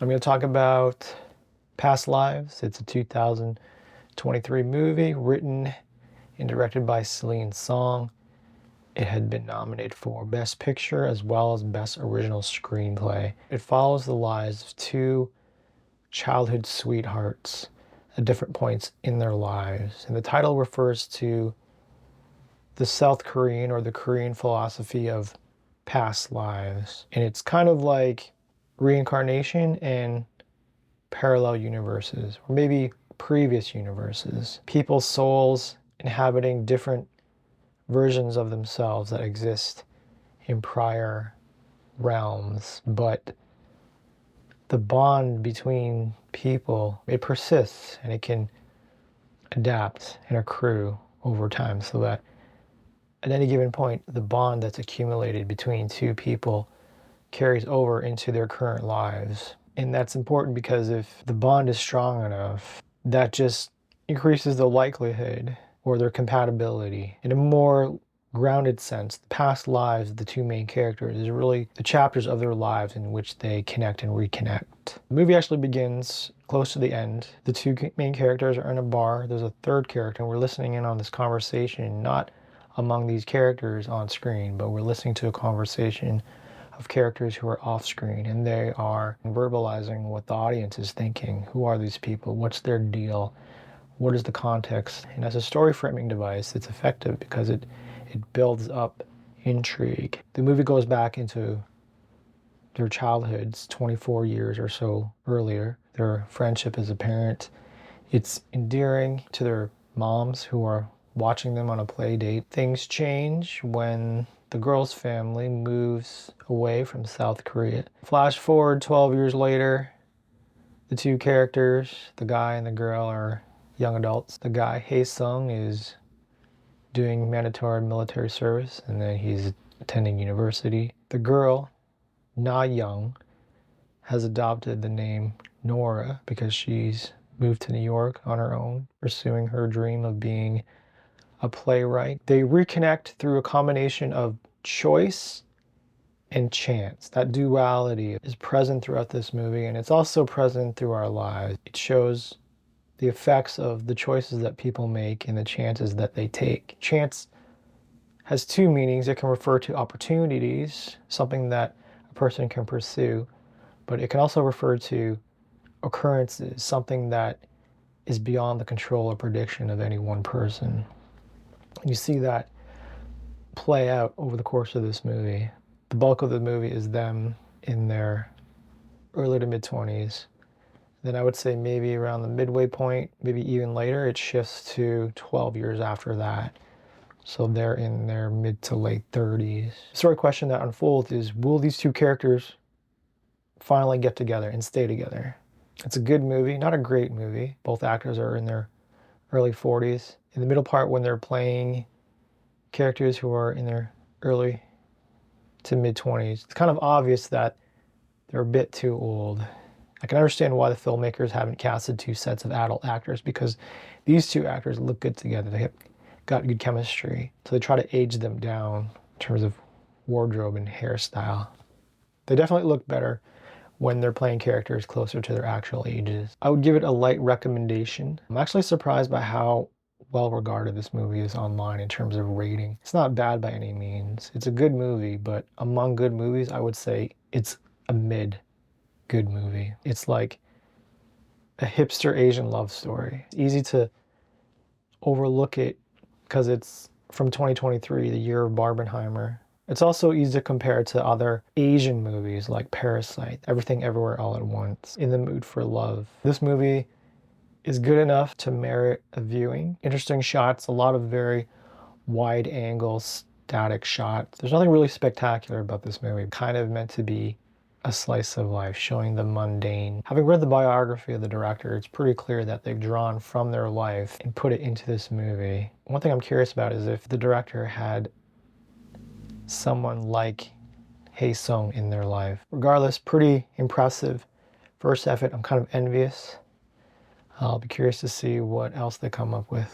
I'm going to talk about Past Lives. It's a 2023 movie written and directed by Celine Song. It had been nominated for Best Picture as well as Best Original Screenplay. It follows the lives of two childhood sweethearts at different points in their lives. And the title refers to the South Korean or the Korean philosophy of past lives. And it's kind of like reincarnation and parallel universes, or maybe previous universes. People's souls inhabiting different versions of themselves that exist in prior realms, but the bond between people, it persists and it can adapt and accrue over time, so that at any given point, the bond that's accumulated between two people carries over into their current lives. And that's important because if the bond is strong enough, that just increases the likelihood or their compatibility. In a more grounded sense, the past lives of the two main characters is really the chapters of their lives in which they connect and reconnect. The movie actually begins close to the end. The two main characters are in a bar. There's a third character, and we're listening in on this conversation, not among these characters on screen, but we're listening to a conversation of characters who are off screen, and they are verbalizing what the audience is thinking. Who are these people? What's their deal? What is the context? And as a story framing device, it's effective because it builds up intrigue. The movie goes back into their childhoods 24 years or so earlier. Their friendship is apparent. It's endearing to their moms who are watching them on a play date. Things change when the girl's family moves away from South Korea. Flash forward 12 years later, the two characters, the guy and the girl, are young adults. The guy, Hae-sung, is doing mandatory military service, and then he's attending university. The girl, Na-young, has adopted the name Nora because she's moved to New York on her own, pursuing her dream of being a playwright. They reconnect through a combination of choice and chance. That duality is present throughout this movie, and it's also present through our lives. It shows the effects of the choices that people make and the chances that they take. Chance has two meanings. It can refer to opportunities, something that a person can pursue, but it can also refer to occurrences, something that is beyond the control or prediction of any one person. You see that play out over the course of this movie. The bulk of the movie is them in their early to mid-20s. Then I would say maybe around the midway point, maybe even later, it shifts to 12 years after that. So they're in their mid to late 30s. The sort of question that unfolds is, will these two characters finally get together and stay together? It's a good movie, not a great movie. Both actors are in their early 40s. In the middle part, when they're playing characters who are in their early to mid-20s, it's kind of obvious that they're a bit too old. I can understand why the filmmakers haven't casted two sets of adult actors, because these two actors look good together. They have got good chemistry. So they try to age them down in terms of wardrobe and hairstyle. They definitely look better when they're playing characters closer to their actual ages. I would give it a light recommendation. I'm actually surprised by how well regarded this movie is online in terms of rating. It's not bad by any means. It's a good movie, but among good movies, I would say it's a mid good movie. It's like a hipster Asian love story. It's easy to overlook it because it's from 2023, the year of Barbenheimer. It's also easy to compare to other Asian movies like Parasite, Everything Everywhere All at Once, In the Mood for Love. This movie is good enough to merit a viewing. Interesting shots, a lot of very wide angle, static shots. There's nothing really spectacular about this movie. Kind of meant to be a slice of life, showing the mundane. Having read the biography of the director, it's pretty clear that they've drawn from their life and put it into this movie. One thing I'm curious about is if the director had someone like Hae-sung in their life. Regardless, pretty impressive first effort. I'm kind of envious. I'll be curious to see what else they come up with.